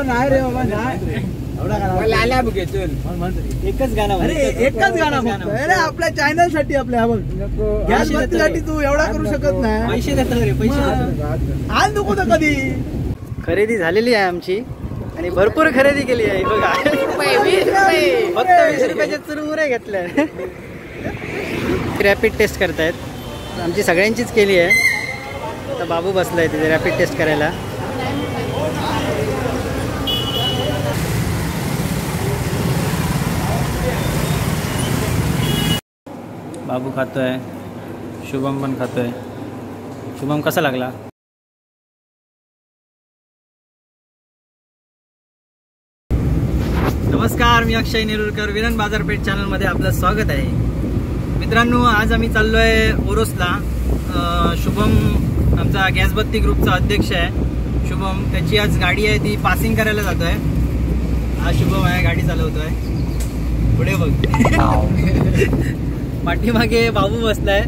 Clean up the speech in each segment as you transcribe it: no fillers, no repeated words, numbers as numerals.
नाही रे बाबा नाही. एकच गाणं. अरे एकच गाणं फक्त. अरे आपल्या चॅनल साठी आपल्या गॅस बत्तीसाठी तू एवढा करू शकत नाही. पैसे देतात रे पैसे. आज नको तर कधी. खरेदी झालेली आहे आमची आणि भरपूर खरेदी केली आहे बघा. फक्त 20 रुपयाच्या चुरमुरे घेतल्या. रॅपिड टेस्ट करतायत. आमची सगळ्यांचीच केली आहे. आता बाबू बसलाय तिथे रॅपिड टेस्ट करायला. बाबू खातोय, शुभम पण खातोय. शुभम कसा लागला? नमस्कार, मी अक्षय नेरुरकर. विरण बाजारपेठ चॅनलमध्ये आपलं स्वागत आहे. मित्रांनो, आज आम्ही चाललो आहे ओरोसला. शुभम आमचा गॅसबत्ती ग्रुपचा अध्यक्ष आहे. शुभम त्याची आज गाडी आहे, ती पासिंग करायला जातोय. हा शुभम आहे, गाडी चालवतोय. पुढे बघ. पाठीमागे बाबू बसलाय.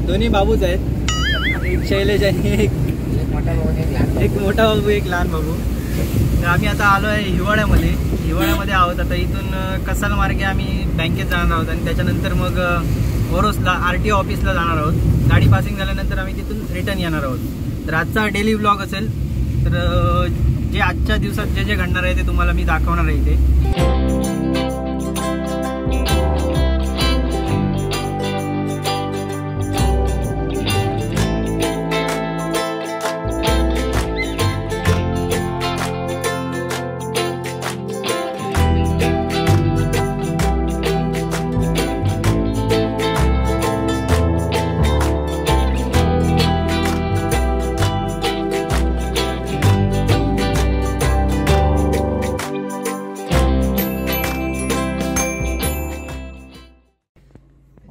दोन्ही बाबूच आहेत. एक शैलेश आणि एक मोठा बाबू, एक लहान बाबू. तर आम्ही आता आलो आहे हिवाळ्यामध्ये आहोत. आता इथून कसाल मार्गे आम्ही बँकेत जाणार आहोत आणि त्याच्यानंतर मग ओरोसला RTO ऑफिसला जाणार आहोत. गाडी पासिंग झाल्यानंतर आम्ही तिथून रिटर्न येणार आहोत. तर आजचा डेली व्लॉग असेल. तर जे आजच्या दिवसात जे घडणार आहे ते तुम्हाला मी दाखवणार आहे इथे.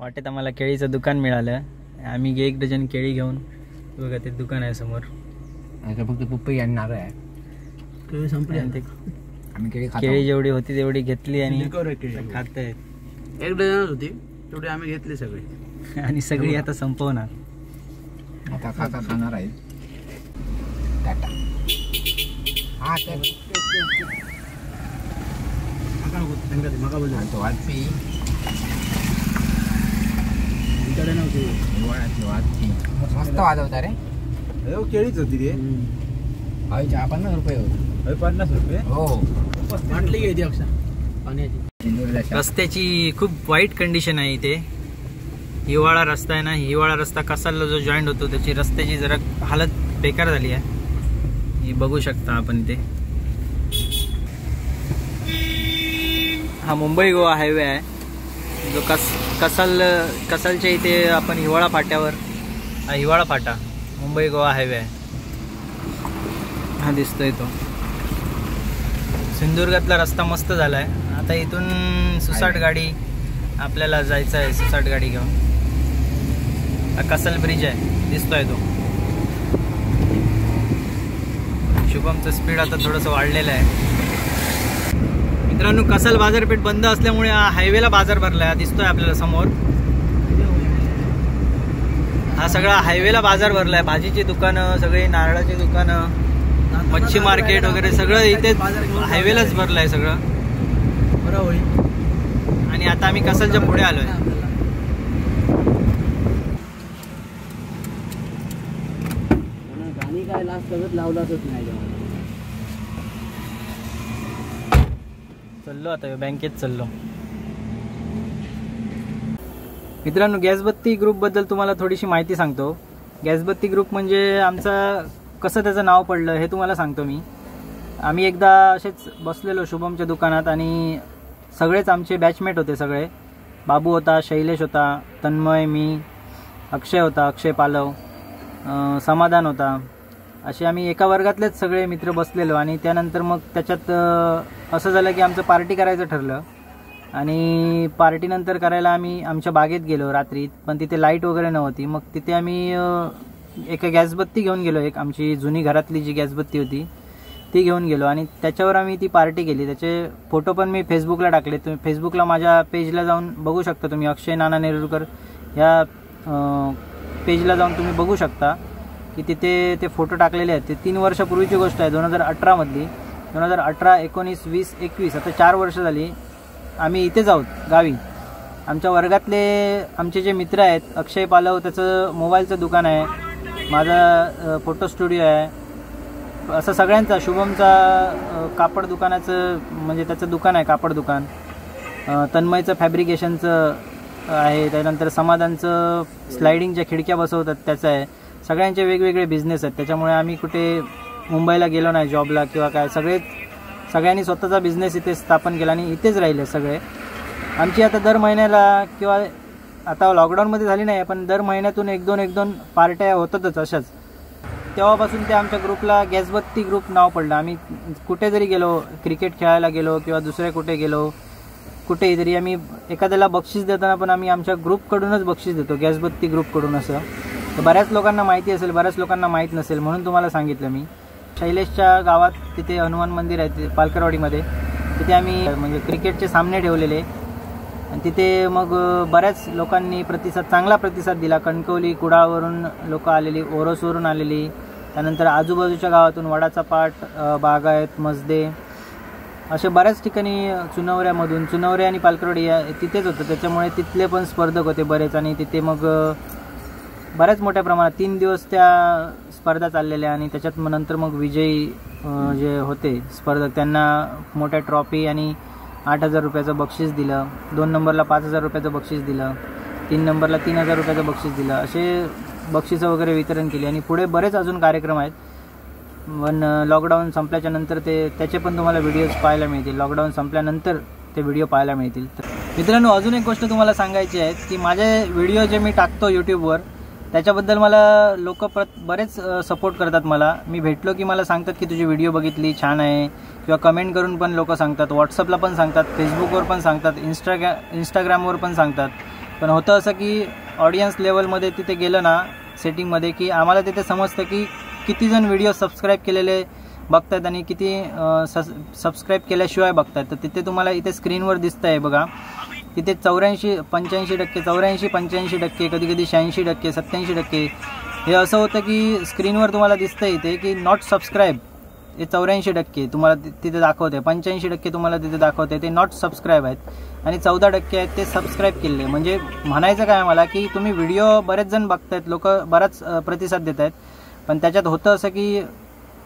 वाटेत आम्हाला केळीचं दुकान मिळालं. आम्ही 1 डझन केळी घेऊन बघा ते दुकान आहे समोर. फक्त पप्पी आणि नारळ आहे. केळी संपली. आम्ही केळी जेवढी होती तेवढी घेतली आणि खाताय. 1 डझन होती तेवढी आम्ही घेतली सगळी आणि सगळी आता संपवणार. आता खाणार आहे. टाटा. हा मस्त वाजवता रे. केळीच होती रे. 50 रुपये होती. 50 रुपये हो. म्हटली घ्यायची अक्षा पाण्याची. रस्त्याची खूप वाईट कंडिशन आहे इथे. हिवाळा रस्ता आहे ना. हिवाळा रस्ता कसालला जो जॉईंट होतो त्याची रस्त्याची जरा हालत बेकार झाली आहे. ही बघू शकता आपण इथे. हा मुंबई गोवा हायवे आहे जो कसालच्या इथे आपण हिवाळा फाट्यावर. हा हिवाळा फाटा मुंबई गोवा हायवे आहे. हा दिसतोय तो. सिंधुदुर्गातला रस्ता मस्त झाला आहे. आता इथून सुसाट गाडी आपल्याला जायचं आहे. सुसाट गाडी घेऊन. हा कसाल ब्रिज आहे, दिसतोय तो. शुभमचं स्पीड आता थोडंसं वाढलेलं आहे. मित्रांनो, कसाल बाजारपेठ बंद असल्यामुळे हा हायवेला बाजार भरला आहे. दिसतोय आपल्याला समोर. हा सगळा हायवेला बाजार भरला आहे. भाजीची दुकानं सगळी, नारळाची दुकानं, मच्छी मार्केट वगैरे सगळं इथे हायवेलाच भरलं आहे सगळं. बरं होईल. आणि आता आम्ही कसालच्या पुढे आलोय. गाणी काय लास्ट लावलाच नाही. चाललो आता बँकेत चाललो. मित्रांनो, गॅसबत्ती ग्रुपबद्दल तुम्हाला थोडीशी माहिती सांगतो. गॅसबत्ती ग्रुप म्हणजे आमचा कसं त्याचं नाव पडलं हे तुम्हाला सांगतो मी. आम्ही एकदा असेच बसलेलो शुभमच्या दुकानात आणि सगळेच आमचे बॅचमेट होते. सगळे बाबू होता, शैलेश होता, तन्मय, मी, अक्षय होता, अक्षय पालव, समाधान होता. असे आम्ही एका वर्गातलेच सगळे मित्र बसलेलो. आणि त्यानंतर मग त्याच्यात असं झालं की आमचं पार्टी करायचं ठरलं. आणि पार्टीनंतर करायला आम्ही आमच्या बागेत गेलो रात्री. पण तिथे लाईट वगैरे नव्हती. मग तिथे आम्ही एक गॅसबत्ती घेऊन गेलो. एक आमची जुनी घरातली जी गॅसबत्ती होती ती घेऊन गेलो आणि त्याच्यावर आम्ही ती पार्टी केली. त्याचे फोटो पण मी फेसबुकला टाकले. तुम्ही फेसबुकला माझ्या पेजला जाऊन बघू शकता. तुम्ही अक्षय नाना नेरुरकर या पेजला जाऊन तुम्ही बघू शकता की तिथे ते फोटो टाकलेले आहेत. ते 3 वर्षापूर्वीची गोष्ट आहे, 2018 मधली. 2018, 19, 20, 21 आता 4 वर्ष झाली आम्ही इथेच आहोत गावी. आमच्या वर्गातले आमचे जे मित्र आहेत, अक्षय पालव त्याचं मोबाईलचं दुकान आहे, माझा फोटो स्टुडिओ आहे, असं सगळ्यांचा, शुभमचा कापड दुकानाचं म्हणजे त्याचं दुकान आहे, कापड दुकान, तन्मयचं फॅब्रिकेशनचं आहे, त्यानंतर समाधानचं स्लायडिंगच्या खिडक्या बसवतात त्याचं आहे. सगळ्यांचे वेगवेगळे बिझनेस आहेत. त्याच्यामुळे आम्ही कुठे मुंबईला गेलो नाही जॉबला किंवा काय, सगळ्यांनी स्वतःचा बिझनेस इथे स्थापन केला आणि इथेच राहिले सगळे. आमची आता दर महिन्याला किंवा आता लॉकडाऊनमध्ये झाली नाही पण दर महिन्यातून एक दोन पार्ट्या होतातच अशाच. तेव्हापासून ते आमच्या ग्रुपला गॅसबत्ती ग्रुप नाव पडलं. आम्ही कुठे जरी गेलो, क्रिकेट खेळायला गेलो किंवा दुसऱ्या कुठे गेलो, कुठेही तरी आम्ही एखाद्याला बक्षीस देताना पण आम्ही आमच्या ग्रुपकडूनच बक्षीस देतो, गॅसबत्ती ग्रुपकडून. असं तर बऱ्याच लोकांना माहिती असेल, बऱ्याच लोकांना माहीत नसेल, म्हणून तुम्हाला सांगितलं मी. शैलेशच्या गावात तिथे हनुमान मंदिर आहे पालकरवाडीमध्ये, तिथे आम्ही म्हणजे क्रिकेटचे सामने ठेवलेले आणि तिथे मग बऱ्याच लोकांनी चांगला प्रतिसाद दिला. कणकवली, कुडाळवरून लोक आलेली, ओरोसवरून आलेली, त्यानंतर आजूबाजूच्या गावातून वडाचा पाट, बागायत, मजदे, असे बऱ्याच ठिकाणी, चुनवरे आणि पालकरवाडी तिथेच होतं. त्याच्यामुळे तिथले पण स्पर्धक होते बरेच आणि तिथे मग बऱ्याच मोठ्या प्रमाणात 3 दिवस त्या स्पर्धा चाललेल्या आणि त्याच्यात नंतर मग विजयी जे होते स्पर्धक त्यांना मोठ्या ट्रॉफी आणि 8,000 रुपयाचं बक्षीस दिलं. 2 नंबरला 5,000 रुपयाचं बक्षीस दिलं, 3 नंबरला 3,000 रुपयाचं बक्षीस दिलं. असे बक्षिसं वगैरे वितरण केली आणि पुढे बरेच अजून कार्यक्रम आहेत. पण लॉकडाऊन संपल्याच्या नंतर त्याचे पण तुम्हाला व्हिडिओज पाहायला मिळतील. लॉकडाऊन संपल्यानंतर ते व्हिडिओ पाहायला मिळतील. तर मित्रांनो, अजून एक गोष्ट तुम्हाला सांगायची आहे की माझे व्हिडिओ जे मी टाकतो यूट्यूबवर त्याच्याबद्दल मला लोक बरेच सपोर्ट करतात. मी भेटलो की मला सांगतात की तुझी व्हिडिओ बघितली, छान आहे, किंवा कमेंट करून पण लोक सांगतात, व्हॉट्सअपला पण सांगतात, फेसबुकवर पण सांगतात, इंस्टाग्रामवर पण सांगतात. पण होतं असं की ऑडियन्स लेवलमध्ये तिथे गेलं ना सेटिंगमध्ये की आम्हाला तिथे समजतं की किती जण व्हिडिओ सबस्क्राईब केलेले बघतात आणि किती सबस्क्राईब केल्याशिवाय बघतात. तर तिथे तुम्हाला इथे स्क्रीनवर दिसतं आहे बघा, तिथे 84-85%, कधी कधी 86%, 87%. हे असं होतं की स्क्रीनवर तुम्हाला दिसतं इथे की नॉट सबस्क्राईब, हे 84% तुम्हाला तिथे दाखवते, 85% तुम्हाला तिथे दाखवते ते नॉट सबस्क्राईब आहेत आणि 14% आहेत ते सबस्क्राईब केले. म्हणजे म्हणायचं काय मला की तुम्ही व्हिडिओ बरेच जण बघतायत, लोक बराच प्रतिसाद देत आहेत, पण त्याच्यात होतं असं की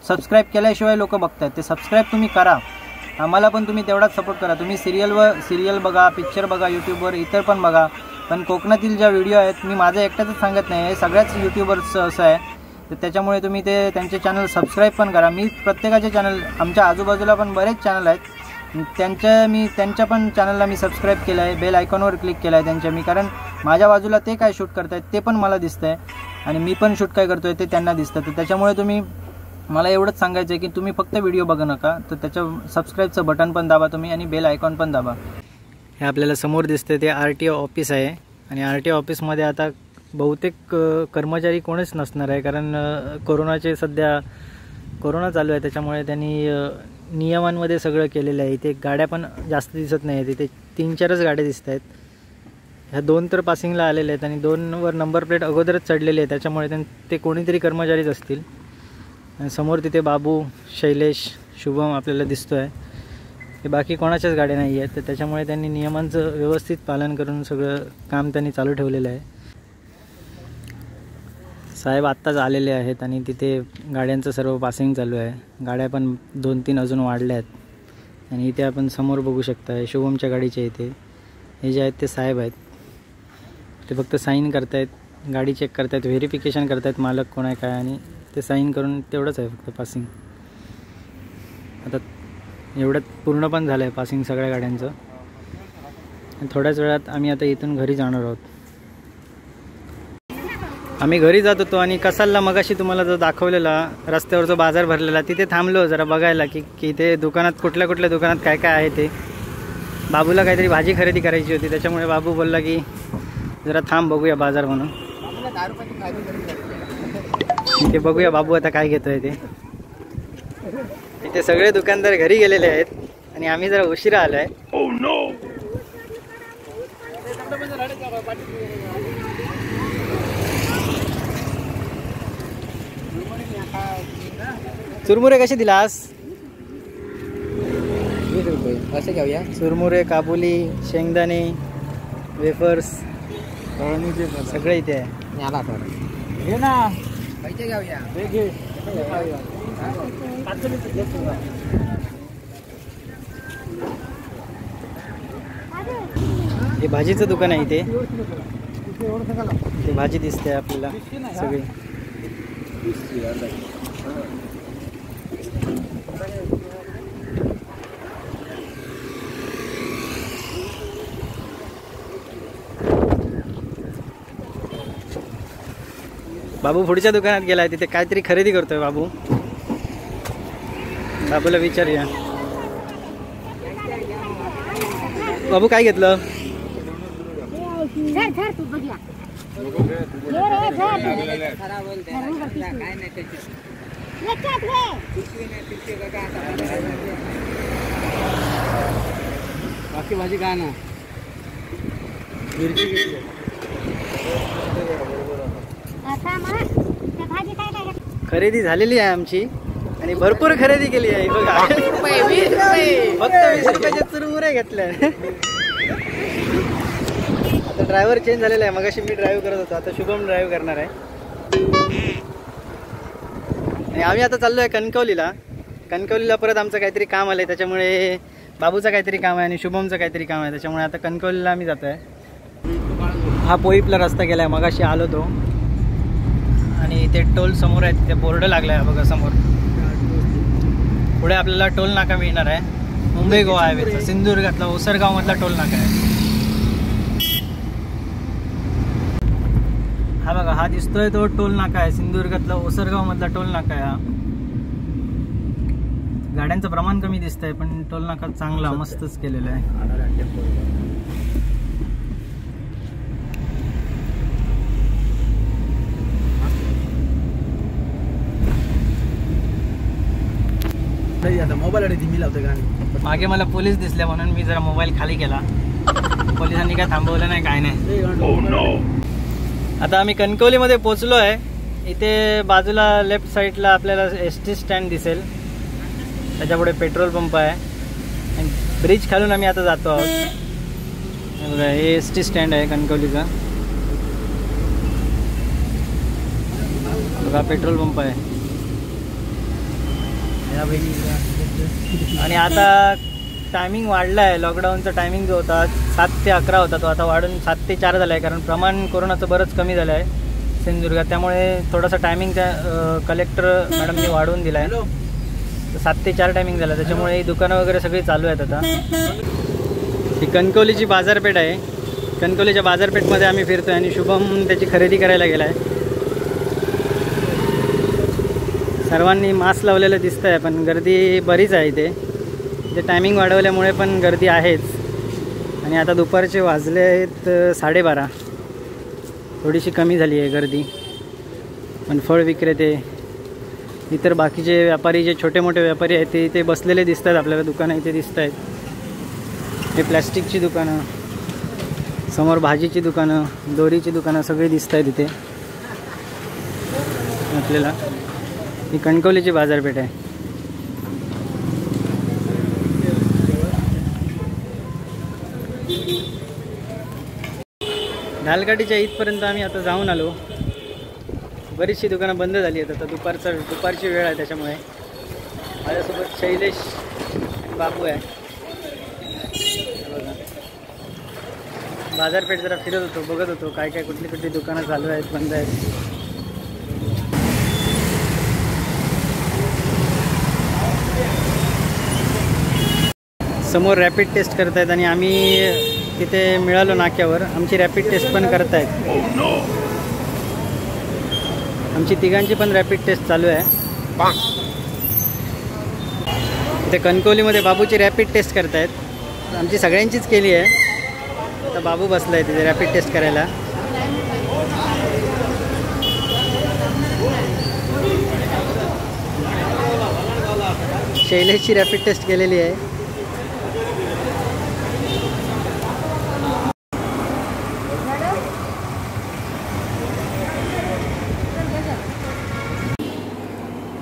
सबस्क्राईब केल्याशिवाय लोक बघतायत. ते सबस्क्राईब तुम्ही करा, आम्हाला पण तुम्ही तेवढाच सपोर्ट करा. तुम्ही सिरियल बघा, पिक्चर बघा यूट्यूबवर, इतर पण बघा, पण कोकणातील ज्या व्हिडिओ आहेत मी माझं एकट्याच सांगत नाही, हे सगळ्याच यूट्यूबर्सचं असं आहे. तर त्याच्यामुळे तुम्ही त्यांचे चॅनल सबस्क्राईब पण करा. मी प्रत्येकाचे चॅनल, आमच्या आजूबाजूला पण बरेच चॅनल आहेत, त्यांच्या पण चॅनलला मी सबस्क्राईब केलं आहे, बेल आयकॉनवर क्लिक केलं आहे त्यांच्या मी, कारण माझ्या बाजूला ते काय शूट करतायत ते पण मला दिसतं आहे आणि मी पण शूट काय करतोय ते त्यांना दिसतं. तर त्याच्यामुळे मला एवढंच सांगायचं आहे की तुम्ही फक्त व्हिडिओ बघू नका, तर त्याच्या सबस्क्राईबचं बटन पण दाबा तुम्ही आणि बेल आयकॉन पण दाबा. हे आपल्याला समोर दिसते ते RTO ऑफिस आहे आणि RTO ऑफिसमध्ये आता बहुतेक कर्मचारी कोणीच नसणार आहे, कारण सध्या कोरोना चालू आहे, त्याच्यामुळे त्यांनी नियमांमध्ये सगळं केलेलं आहे. इथे गाड्या पण जास्त दिसत नाही आहेत, इथे 3-4च गाड्या दिसत आहेत. ह्या 2 तर पासिंगला आलेल्या आहेत आणि 2वर नंबर प्लेट अगोदरच चढलेली आहे, त्याच्यामुळे ते कोणीतरी कर्मचारीच असतील. आणि समोर तिथे बाबू, शैलेश, शुभम आपल्याला दिसतो आहे, हे बाकी कोणाच्याच गाड्या नाही आहेत. तर त्याच्यामुळे त्यांनी नियमांचं व्यवस्थित पालन करून सगळं काम त्यांनी चालू ठेवलेलं आहे. साहेब आत्ताच आलेले आहेत आणि तिथे गाड्यांचं सर्व पासिंग चालू आहे. गाड्या पण 2-3 अजून वाढल्या आहेत आणि इथे आपण समोर बघू शकता शुभमच्या गाडीच्या इथे हे जे आहेत ते साहेब आहेत, ते फक्त साईन करतायत, गाडी चेक करतायत, व्हेरिफिकेशन करतायत मालक कोण आहे काय, आणि ते साईन करून तेवढंच आहे फक्त पासिंग. आता एवढ्यात पूर्ण पण झालं आहे पासिंग सगळ्या गाड्यांचं. थोड्याच वेळात आम्ही आता इथून घरी जाणार आहोत. आम्ही घरी जात होतो आणि कसालला मगाशी तुम्हाला जो दाखवलेला रस्त्यावर जो बाजार भरलेला तिथे थांबलो जरा बघायला की इथे दुकानात कुठल्या दुकानात काय काय आहे ते. बाबूला काहीतरी भाजी खरेदी करायची होती, त्याच्यामुळे बाबू बोलला की जरा थांब बघूया बाजार म्हणून. इथे बघूया बाबू आता काय घेतोय ते. इथे सगळे दुकानदार घरी गेलेले आहेत आणि आम्ही जरा उशिरा आलोय. चुरमुरे कसे दिलास? 20 रुपये असे घेऊया. चुरमुरे, काबुली, शेंगदाणे, वेफर्स सगळे इथे आहे. याला तर घे ना. पैसे घेऊया. घे. हे भाजीचं दुकान आहे इथे. भाजी दिसते आपल्याला सगळी. बाबू पुढच्या दुकानात गेलाय, तिथे काहीतरी खरेदी करतोय बाबू. बाबूला विचारूया. बाबू काय घेतलं? बाकी भाजी काय ना. खरेदी झालेली आहे आमची आणि भरपूर खरेदी केली आहे. बघा फक्त 20 रुपयाचे चुरमुरे घेतले. आता ड्रायव्हर चेंज झालेला आहे. मगाशी मी ड्राईव्ह करत होतो, आता शुभम ड्राईव्ह करणार आहे. आणि आम्ही आता चाललो आहे कणकवलीला. कणकवलीला परत आमचं काहीतरी काम आलं आहे, त्याच्यामुळे बाबूचं काहीतरी काम आहे आणि शुभमचं काहीतरी काम आहे, त्याच्यामुळे आता कणकवलीला आम्ही जातो आहे. हा पोईपला रस्ता गेला आहे, मगाशी आलो तो. आणि इथे टोल समोर आहे, तिथे बोर्ड लागला आहे बघा समोर. पुढे आपल्याला टोल नाका मिळणार आहे, मुंबई गोवा हायवेचा. सिंधुदुर्गातला ओसरगाव मधला टोल नाका आहे हा. बघा हा दिसतोय तो टोल नाका आहे, सिंधुदुर्गातला ओसरगाव मधला टोल नाका आहे हा. गाड्यांचं प्रमाण कमी दिसतंय, पण टोल नाका चांगला मस्तच केलेला आहे. आता मोबाईल मी लावतो गाणी. मागे मला पोलीस दिसले म्हणून मी जरा मोबाईल खाली केला. पोलिसांनी काय थांबवलं नाही, काय नाही. आता आम्ही कणकवलीमध्ये पोचलो आहे. इथे बाजूला लेफ्ट साईडला आपल्याला ST स्टँड दिसेल, त्याच्यापुढे पेट्रोल पंप आहे आणि ब्रिज खालून आम्ही आता जातो आहोत. बघा हे ST स्टँड आहे कणकवलीचा. बघा पेट्रोल पंप आहे. आणि आता टायमिंग वाढला आहे. लॉकडाऊनचा टायमिंग जो होता 7 ते 11 होता, तो आता वाढून 7 ते 4 झाला आहे, कारण प्रमाण कोरोनाचं बरंच कमी झालं आहे सिंधुदुर्गात. त्यामुळे थोडासा टायमिंग त्या कलेक्टर मॅडमनी वाढवून दिला आहे. 7 ते 4 टायमिंग झाला, त्याच्यामुळे ही दुकानं वगैरे सगळी चालू आहेत आता. ही कणकवलीची बाजारपेठ आहे. कणकवलीच्या बाजारपेठमध्ये आम्ही फिरतोय आणि शुभम त्याची खरेदी करायला गेला आहे. सर्वांनी मास्क लावलेलं दिसतं आहे, पण गर्दी बरीच आहे इथे. ते टायमिंग वाढवल्यामुळे पण गर्दी आहेच. आणि आता दुपारचे वाजले आहेत 12:30. थोडीशी कमी झाली आहे गर्दी. पण फळ विक्रेते, इतर बाकीचे व्यापारी, जे छोटे मोठे व्यापारी आहेत ते इथे बसलेले दिसत आहेत आपल्याला. दुकानं इथे दिसत आहेत. हे प्लॅस्टिकची दुकानं, समोर भाजीची दुकानं, दोरीची दुकानं सगळी दिसत आहेत इथे आपल्याला. ही कणकवलीची बाजारपेठ आहे. ढालकाठीच्या इथपर्यंत आम्ही आता जाऊन आलो. बरीचशी दुकानं बंद झाली आहेत आता. दुपारची वेळ आहे, त्याच्यामुळे. माझ्यासोबत शैलेश आणि बाबू आहे. बाजारपेठ जरा फिरत होतो, बघत होतो काय काय कुठली कुठली दुकानं चालू आहेत, बंद आहेत. समोर रॅपिड टेस्ट करत आहेत आणि आम्ही तिथे मिळालो नाक्यावर. आमची रॅपिड टेस्ट पण करत आहेत. आमची तिघांची पण रॅपिड टेस्ट चालू आहे. इथे कणकवलीमध्ये बाबूची रॅपिड टेस्ट करत आहेत. आमची सगळ्यांचीच केली आहे. आता बाबू बसला आहे तिथे रॅपिड टेस्ट करायला. शैलेशची रॅपिड टेस्ट केलेली आहे.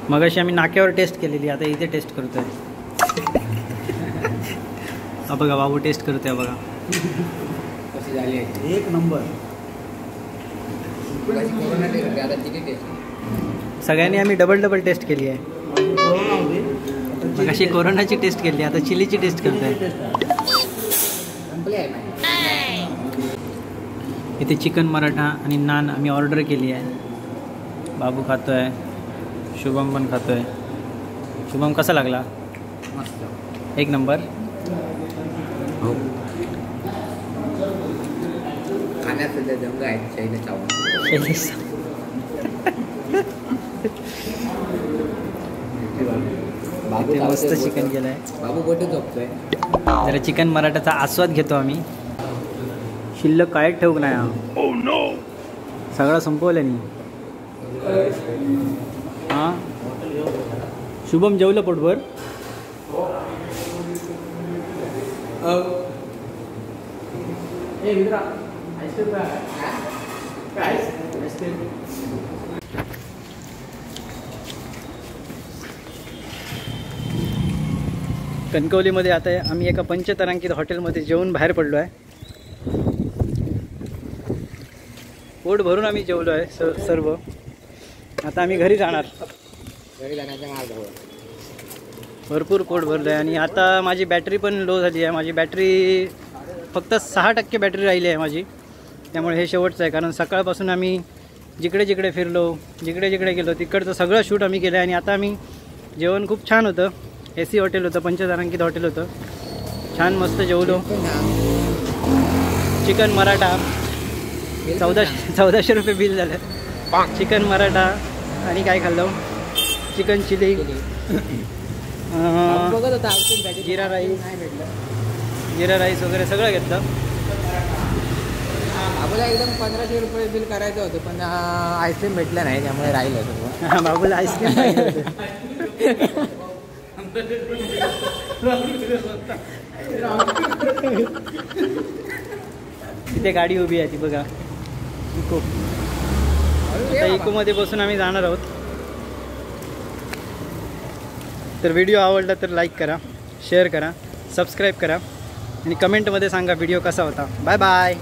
मगाशी आम्ही नाक्यावर टेस्ट केलेली, आता इथे टेस्ट करतोय. हा बघा बाबू टेस्ट करतोय बघा. कशी झाली आहे? एक नंबर. कशी कोरोना टेस्ट होती, आता किती टेस्ट? सगळ्यांनी आम्ही डबल टेस्ट केली आहे. कोरोना होती. मग अशी कोरोनाची टेस्ट केली, आता चिलीची टेस्ट करतोय. संपली आहे माझी. इथे चिकन मराठा आणि नान आम्ही ऑर्डर केली आहे. बाबू खातोय, शुभम पण खातोय. शुभम कसा लागला? मस्त. एक नंबर. हो. खाण्यात सध्या दंग आहे शैलेश चव्हाण. बाबू इथे मस्त चिकन केलं आहे. बाबू कुठे झोपतोय? जरा चिकन मराठाचा आस्वाद घेतो आम्ही. शिल्लक काय ठेवू नाही हा. सगळं संपवलं नाही. हां शुभम जेवलं पोटभर? कणकवलीमध्ये आता आम्ही एका पंचतारांकित हॉटेलमध्ये जेवून बाहेर पडलो आहे. पोट भरून आम्ही जेवलो आहे सर्व. आता आम्ही घरी जाणार. घरी जाण्याच्या मार्गावर. भरपूर पोट भरलं आहे आणि आता माझी बॅटरी पण लो झाली आहे. माझी बॅटरी फक्त 6% बॅटरी राहिली आहे माझी. त्यामुळे हे शेवटचं आहे, कारण सकाळपासून आम्ही जिकडे जिकडे फिरलो, जिकडे जिकडे गेलो तिकडचं सगळं शूट आम्ही केलं आहे. आणि आता आम्ही जेवण खूप छान होतं. AC हॉटेल होतं, पंचतारांकित हॉटेल होतं. छान मस्त जेवलो. चिकन मराठा 1400 रुपये बिल झालं. चिकन मराठा आणि काय खाल्लं, चिकन चिली, बघत होता जिरा राईस, नाही भेटलं. जिरा राईस वगैरे सगळं घेतलं. बाबूला एकदम 1500 रुपये बिल करायचं होतं, पण आईस्क्रीम भेटलं नाही, त्यामुळे राहिलं सर्व. बाबूला आईस्क्रीम तिथे गाडी उभी आहे ती बघा, इको. आता इकोमध्ये बसून आम्ही जाणार आहोत. तर व्हिडिओ आवडला तर लाईक करा, शेअर करा, सबस्क्राईब करा आणि कमेंटमध्ये सांगा व्हिडिओ कसा होता. Bye bye.